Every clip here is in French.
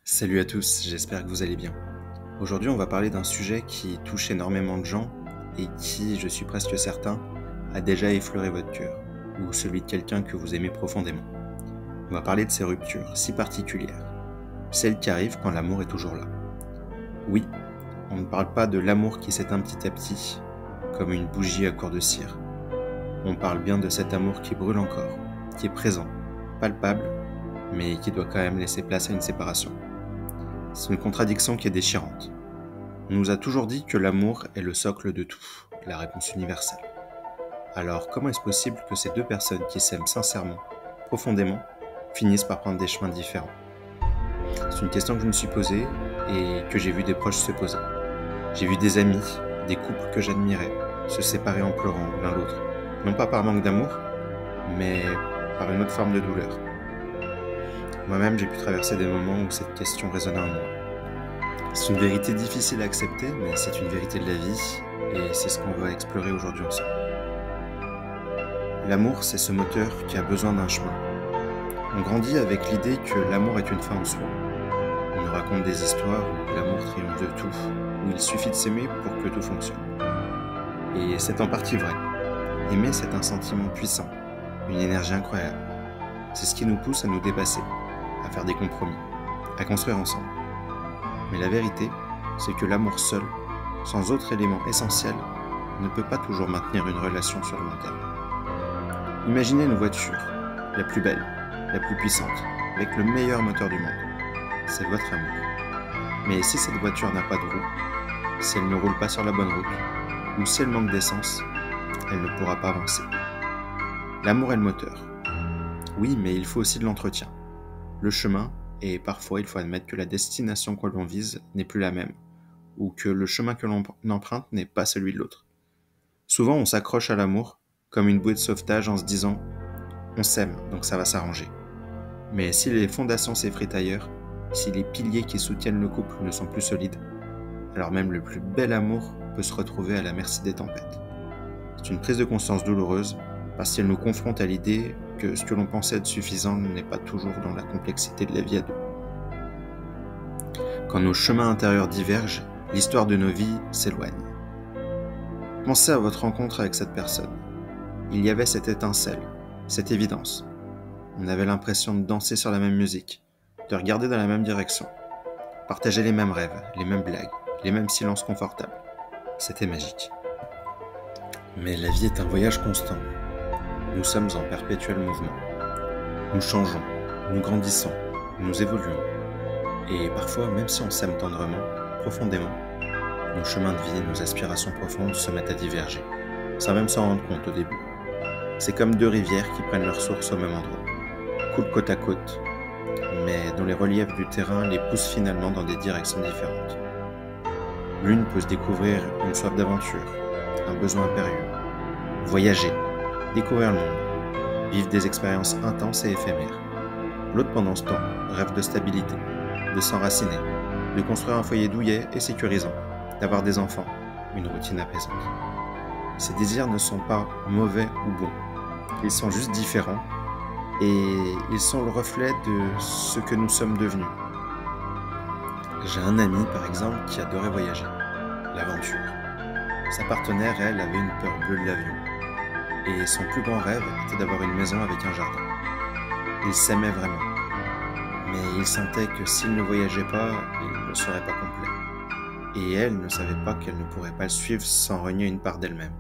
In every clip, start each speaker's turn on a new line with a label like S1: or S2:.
S1: Salut à tous, j'espère que vous allez bien. Aujourd'hui, on va parler d'un sujet qui touche énormément de gens et qui, je suis presque certain, a déjà effleuré votre cœur, ou celui de quelqu'un que vous aimez profondément. On va parler de ces ruptures si particulières, celles qui arrivent quand l'amour est toujours là. Oui, on ne parle pas de l'amour qui s'éteint petit à petit, comme une bougie à court de cire. On parle bien de cet amour qui brûle encore, qui est présent, palpable, mais qui doit quand même laisser place à une séparation. C'est une contradiction qui est déchirante. On nous a toujours dit que l'amour est le socle de tout, la réponse universelle. Alors comment est-ce possible que ces deux personnes qui s'aiment sincèrement, profondément, finissent par prendre des chemins différents? C'est une question que je me suis posée et que j'ai vu des proches se poser. J'ai vu des amis, des couples que j'admirais, se séparer en pleurant l'un l'autre, non pas par manque d'amour, mais par une autre forme de douleur. Moi-même, j'ai pu traverser des moments où cette question résonnait en moi. C'est une vérité difficile à accepter, mais c'est une vérité de la vie, et c'est ce qu'on va explorer aujourd'hui ensemble. L'amour, c'est ce moteur qui a besoin d'un chemin. On grandit avec l'idée que l'amour est une fin en soi. On nous raconte des histoires où l'amour triomphe de tout, où il suffit de s'aimer pour que tout fonctionne. Et c'est en partie vrai. Aimer, c'est un sentiment puissant, une énergie incroyable. C'est ce qui nous pousse à nous dépasser, à faire des compromis, à construire ensemble. Mais la vérité, c'est que l'amour seul, sans autre élément essentiel, ne peut pas toujours maintenir une relation sur le long terme. Imaginez une voiture, la plus belle, la plus puissante, avec le meilleur moteur du monde. C'est votre amour. Mais si cette voiture n'a pas de roue, si elle ne roule pas sur la bonne route, ou si elle manque d'essence, elle ne pourra pas avancer. L'amour est le moteur. Oui, mais il faut aussi de l'entretien. Le chemin, et parfois il faut admettre que la destination que l'on vise n'est plus la même, ou que le chemin que l'on emprunte n'est pas celui de l'autre. Souvent on s'accroche à l'amour comme une bouée de sauvetage en se disant « on s'aime, donc ça va s'arranger ». Mais si les fondations s'effritent ailleurs, si les piliers qui soutiennent le couple ne sont plus solides, alors même le plus bel amour peut se retrouver à la merci des tempêtes. C'est une prise de conscience douloureuse parce qu'elle nous confronte à l'idée que ce que l'on pensait être suffisant n'est pas toujours dans la complexité de la vie à deux. Quand nos chemins intérieurs divergent, l'histoire de nos vies s'éloigne. Pensez à votre rencontre avec cette personne. Il y avait cette étincelle, cette évidence. On avait l'impression de danser sur la même musique, de regarder dans la même direction, partager les mêmes rêves, les mêmes blagues, les mêmes silences confortables. C'était magique. Mais la vie est un voyage constant. Nous sommes en perpétuel mouvement. Nous changeons, nous grandissons, nous évoluons. Et parfois, même si on s'aime tendrement, profondément, nos chemins de vie, nos aspirations profondes se mettent à diverger, sans même s'en rendre compte au début. C'est comme deux rivières qui prennent leur source au même endroit, coulent côte à côte, mais dont les reliefs du terrain les poussent finalement dans des directions différentes. L'une peut se découvrir une soif d'aventure, un besoin impérieux, voyager, découvrir le monde, vivre des expériences intenses et éphémères. L'autre, pendant ce temps, rêve de stabilité, de s'enraciner, de construire un foyer douillet et sécurisant, d'avoir des enfants, une routine apaisante. Ces désirs ne sont pas mauvais ou bons, ils sont juste différents et ils sont le reflet de ce que nous sommes devenus. J'ai un ami, par exemple, qui adorait voyager, l'aventure. Sa partenaire, elle, avait une peur bleue de l'avion. Et son plus grand rêve était d'avoir une maison avec un jardin. Ils s'aimaient vraiment. Mais il sentait que s'il ne voyageait pas, il ne serait pas complet. Et elle ne savait pas qu'elle ne pourrait pas le suivre sans renier une part d'elle-même.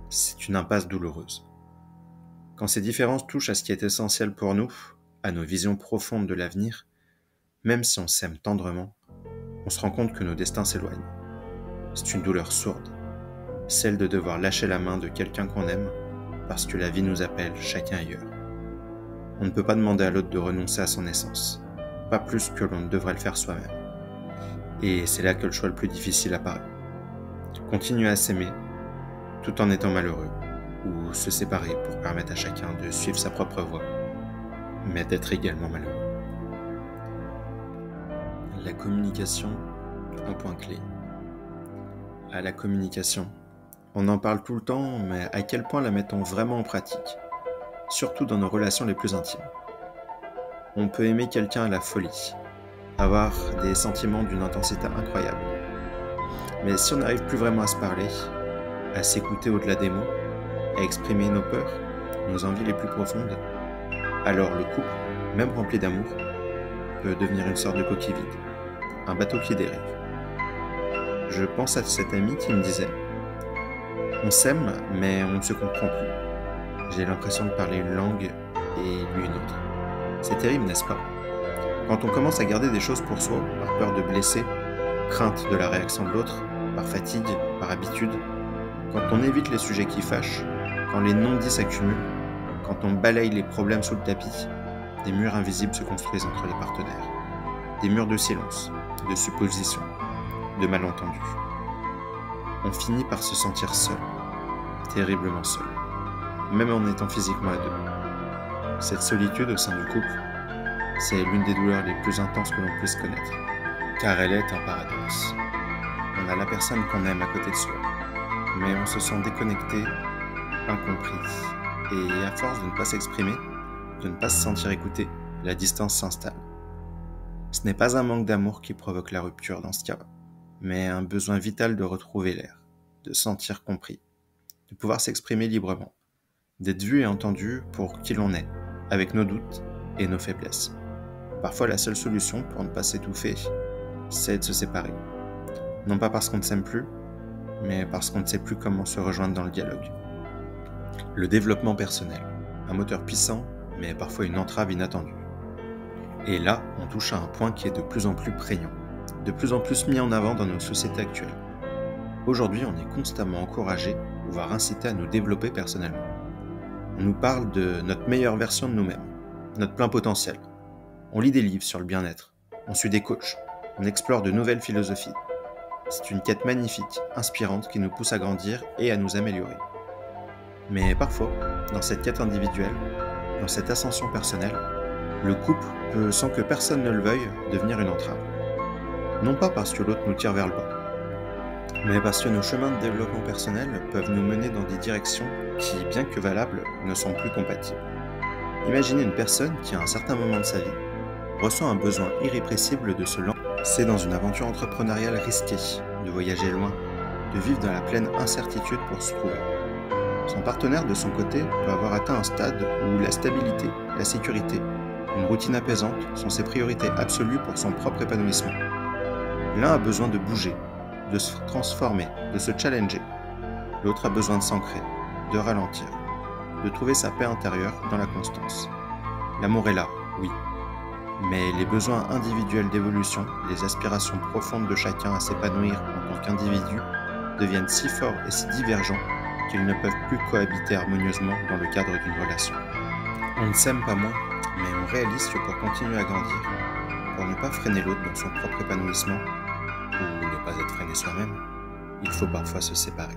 S1: C'est une impasse douloureuse. Quand ces différences touchent à ce qui est essentiel pour nous, à nos visions profondes de l'avenir, même si on s'aime tendrement, on se rend compte que nos destins s'éloignent. C'est une douleur sourde, celle de devoir lâcher la main de quelqu'un qu'on aime parce que la vie nous appelle chacun ailleurs. On ne peut pas demander à l'autre de renoncer à son essence, pas plus que l'on ne devrait le faire soi-même. Et c'est là que le choix le plus difficile apparaît. Continuer à s'aimer, tout en étant malheureux, ou se séparer pour permettre à chacun de suivre sa propre voie, mais d'être également malheureux. La communication, un point clé. À la communication, on en parle tout le temps, mais à quel point la mettons vraiment en pratique, surtout dans nos relations les plus intimes. On peut aimer quelqu'un à la folie, avoir des sentiments d'une intensité incroyable. Mais si on n'arrive plus vraiment à se parler, à s'écouter au-delà des mots, à exprimer nos peurs, nos envies les plus profondes, alors le couple, même rempli d'amour, peut devenir une sorte de coquille vide, un bateau qui dérive. Je pense à cet ami qui me disait « On s'aime, mais on ne se comprend plus. J'ai l'impression de parler une langue et lui une autre. » C'est terrible, n'est-ce pas? Quand on commence à garder des choses pour soi, par peur de blesser, crainte de la réaction de l'autre, par fatigue, par habitude, quand on évite les sujets qui fâchent, quand les non-dits s'accumulent, quand on balaye les problèmes sous le tapis, des murs invisibles se construisent entre les partenaires. Des murs de silence, de suppositions, de malentendus. On finit par se sentir seul, terriblement seul, même en étant physiquement à deux. Cette solitude au sein du couple, c'est l'une des douleurs les plus intenses que l'on puisse connaître, car elle est un paradoxe. On a la personne qu'on aime à côté de soi, mais on se sent déconnecté, incompris, et à force de ne pas s'exprimer, de ne pas se sentir écouté, la distance s'installe. Ce n'est pas un manque d'amour qui provoque la rupture dans ce cas, mais un besoin vital de retrouver l'air, de se sentir compris, de pouvoir s'exprimer librement, d'être vu et entendu pour qui l'on est, avec nos doutes et nos faiblesses. Parfois, la seule solution pour ne pas s'étouffer, c'est de se séparer. Non pas parce qu'on ne s'aime plus, mais parce qu'on ne sait plus comment se rejoindre dans le dialogue. Le développement personnel, un moteur puissant, mais parfois une entrave inattendue. Et là, on touche à un point qui est de plus en plus prégnant, de plus en plus mis en avant dans nos sociétés actuelles. Aujourd'hui, on est constamment encouragé, voire incité à nous développer personnellement. On nous parle de notre meilleure version de nous-mêmes, notre plein potentiel. On lit des livres sur le bien-être, on suit des coachs, on explore de nouvelles philosophies. C'est une quête magnifique, inspirante qui nous pousse à grandir et à nous améliorer. Mais parfois, dans cette quête individuelle, dans cette ascension personnelle, le couple peut, sans que personne ne le veuille, devenir une entrave. Non pas parce que l'autre nous tire vers le bas, mais parce que nos chemins de développement personnel peuvent nous mener dans des directions qui, bien que valables, ne sont plus compatibles. Imaginez une personne qui, à un certain moment de sa vie, ressent un besoin irrépressible de se lancer dans une aventure entrepreneuriale risquée, de voyager loin, de vivre dans la pleine incertitude pour se trouver. Son partenaire, de son côté, peut avoir atteint un stade où la stabilité, la sécurité, une routine apaisante sont ses priorités absolues pour son propre épanouissement. L'un a besoin de bouger, de se transformer, de se challenger. L'autre a besoin de s'ancrer, de ralentir, de trouver sa paix intérieure dans la constance. L'amour est là, oui, mais les besoins individuels d'évolution, les aspirations profondes de chacun à s'épanouir en tant qu'individu deviennent si forts et si divergents qu'ils ne peuvent plus cohabiter harmonieusement dans le cadre d'une relation. On ne s'aime pas moins, mais on réalise que pour continuer à grandir, pour ne pas freiner l'autre dans son propre épanouissement, ou ne pas être freiné soi-même, il faut parfois se séparer.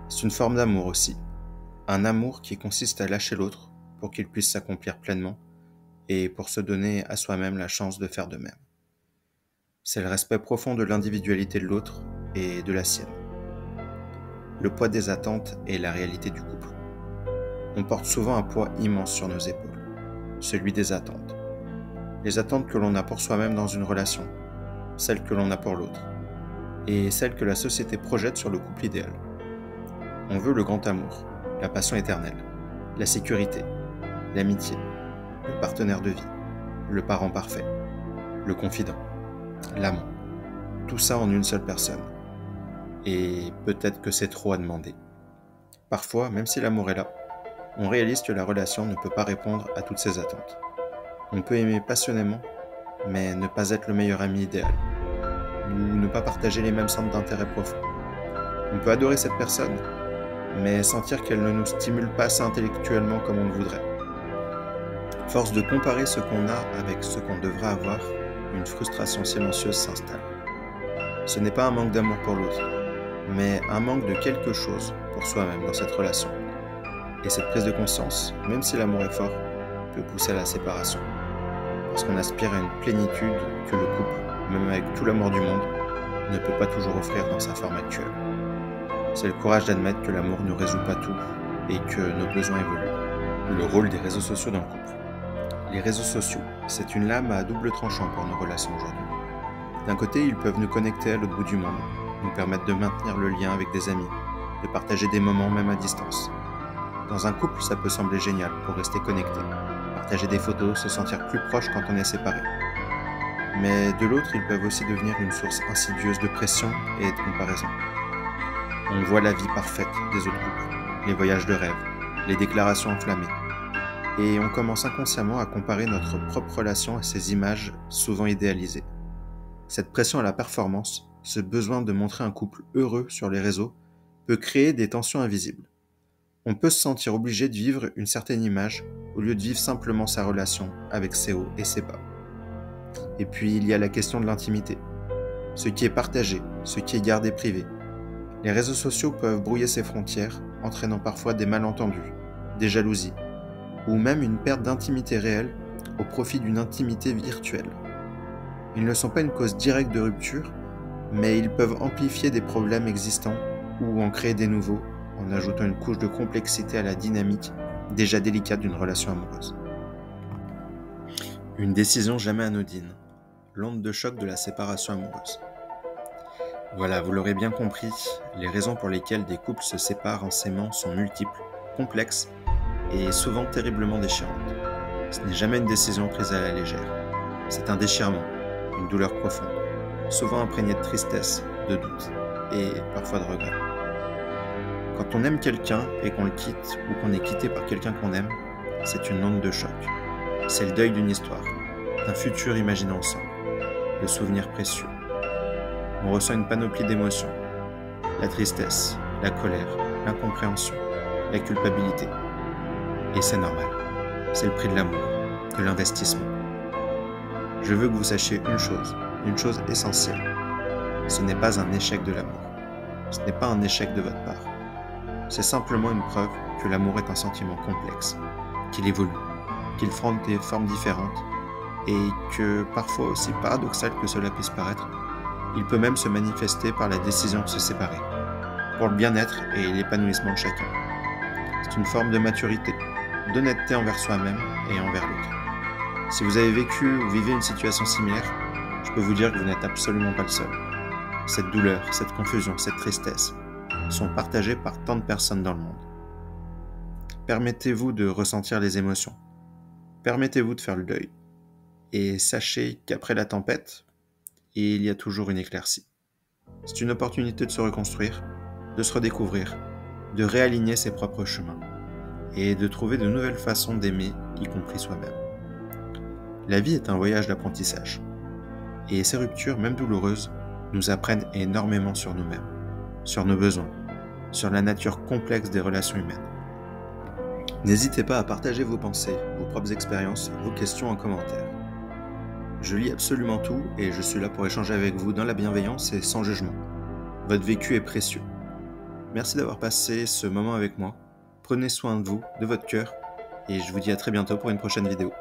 S1: C'est une forme d'amour aussi, un amour qui consiste à lâcher l'autre pour qu'il puisse s'accomplir pleinement et pour se donner à soi-même la chance de faire de même. C'est le respect profond de l'individualité de l'autre et de la sienne. Le poids des attentes est la réalité du couple. On porte souvent un poids immense sur nos épaules, celui des attentes. Les attentes que l'on a pour soi-même dans une relation, celles que l'on a pour l'autre, et celles que la société projette sur le couple idéal. On veut le grand amour, la passion éternelle, la sécurité, l'amitié, le partenaire de vie, le parent parfait, le confident, l'amant. Tout ça en une seule personne. Et peut-être que c'est trop à demander. Parfois, même si l'amour est là, on réalise que la relation ne peut pas répondre à toutes ces attentes. On peut aimer passionnément, mais ne pas être le meilleur ami idéal, ou ne pas partager les mêmes centres d'intérêt profonds. On peut adorer cette personne, mais sentir qu'elle ne nous stimule pas assez intellectuellement comme on le voudrait. Force de comparer ce qu'on a avec ce qu'on devrait avoir, une frustration silencieuse s'installe. Ce n'est pas un manque d'amour pour l'autre, mais un manque de quelque chose pour soi-même dans cette relation. Et cette prise de conscience, même si l'amour est fort, peut pousser à la séparation. Parce qu'on aspire à une plénitude que le couple, même avec tout l'amour du monde, ne peut pas toujours offrir dans sa forme actuelle. C'est le courage d'admettre que l'amour ne résout pas tout et que nos besoins évoluent. Le rôle des réseaux sociaux dans le couple. Les réseaux sociaux, c'est une lame à double tranchant pour nos relations aujourd'hui. D'un côté, ils peuvent nous connecter à l'autre bout du monde, nous permettre de maintenir le lien avec des amis, de partager des moments même à distance. Dans un couple, ça peut sembler génial pour rester connecté, partager des photos, se sentir plus proche quand on est séparé. Mais de l'autre, ils peuvent aussi devenir une source insidieuse de pression et de comparaison. On voit la vie parfaite des autres couples, les voyages de rêve, les déclarations enflammées. Et on commence inconsciemment à comparer notre propre relation à ces images souvent idéalisées. Cette pression à la performance, ce besoin de montrer un couple heureux sur les réseaux, peut créer des tensions invisibles. On peut se sentir obligé de vivre une certaine image au lieu de vivre simplement sa relation avec ses hauts et ses bas. Et puis il y a la question de l'intimité. Ce qui est partagé, ce qui est gardé privé. Les réseaux sociaux peuvent brouiller ces frontières, entraînant parfois des malentendus, des jalousies, ou même une perte d'intimité réelle au profit d'une intimité virtuelle. Ils ne sont pas une cause directe de rupture, mais ils peuvent amplifier des problèmes existants ou en créer des nouveaux en ajoutant une couche de complexité à la dynamique déjà délicate d'une relation amoureuse. Une décision jamais anodine, l'onde de choc de la séparation amoureuse. Voilà, vous l'aurez bien compris, les raisons pour lesquelles des couples se séparent en s'aimant sont multiples, complexes et souvent terriblement déchirantes. Ce n'est jamais une décision prise à la légère. C'est un déchirement, une douleur profonde, souvent imprégnée de tristesse, de doute et parfois de regret. Quand on aime quelqu'un et qu'on le quitte ou qu'on est quitté par quelqu'un qu'on aime, c'est une onde de choc. C'est le deuil d'une histoire, d'un futur imaginé ensemble, de souvenirs précieux. On ressent une panoplie d'émotions, la tristesse, la colère, l'incompréhension, la culpabilité. Et c'est normal, c'est le prix de l'amour, de l'investissement. Je veux que vous sachiez une chose essentielle. Ce n'est pas un échec de l'amour, ce n'est pas un échec de votre part. C'est simplement une preuve que l'amour est un sentiment complexe, qu'il évolue, qu'il prend des formes différentes et que, parfois aussi paradoxal que cela puisse paraître, il peut même se manifester par la décision de se séparer, pour le bien-être et l'épanouissement de chacun. C'est une forme de maturité, d'honnêteté envers soi-même et envers l'autre. Si vous avez vécu ou vivez une situation similaire, je peux vous dire que vous n'êtes absolument pas le seul. Cette douleur, cette confusion, cette tristesse sont partagées par tant de personnes dans le monde. Permettez-vous de ressentir les émotions. Permettez-vous de faire le deuil. Et sachez qu'après la tempête, il y a toujours une éclaircie. C'est une opportunité de se reconstruire, de se redécouvrir, de réaligner ses propres chemins et de trouver de nouvelles façons d'aimer, y compris soi-même. La vie est un voyage d'apprentissage. Et ces ruptures, même douloureuses, nous apprennent énormément sur nous-mêmes, sur nos besoins, sur la nature complexe des relations humaines. N'hésitez pas à partager vos pensées, vos propres expériences, vos questions en commentaire. Je lis absolument tout et je suis là pour échanger avec vous dans la bienveillance et sans jugement. Votre vécu est précieux. Merci d'avoir passé ce moment avec moi. Prenez soin de vous, de votre cœur, et je vous dis à très bientôt pour une prochaine vidéo.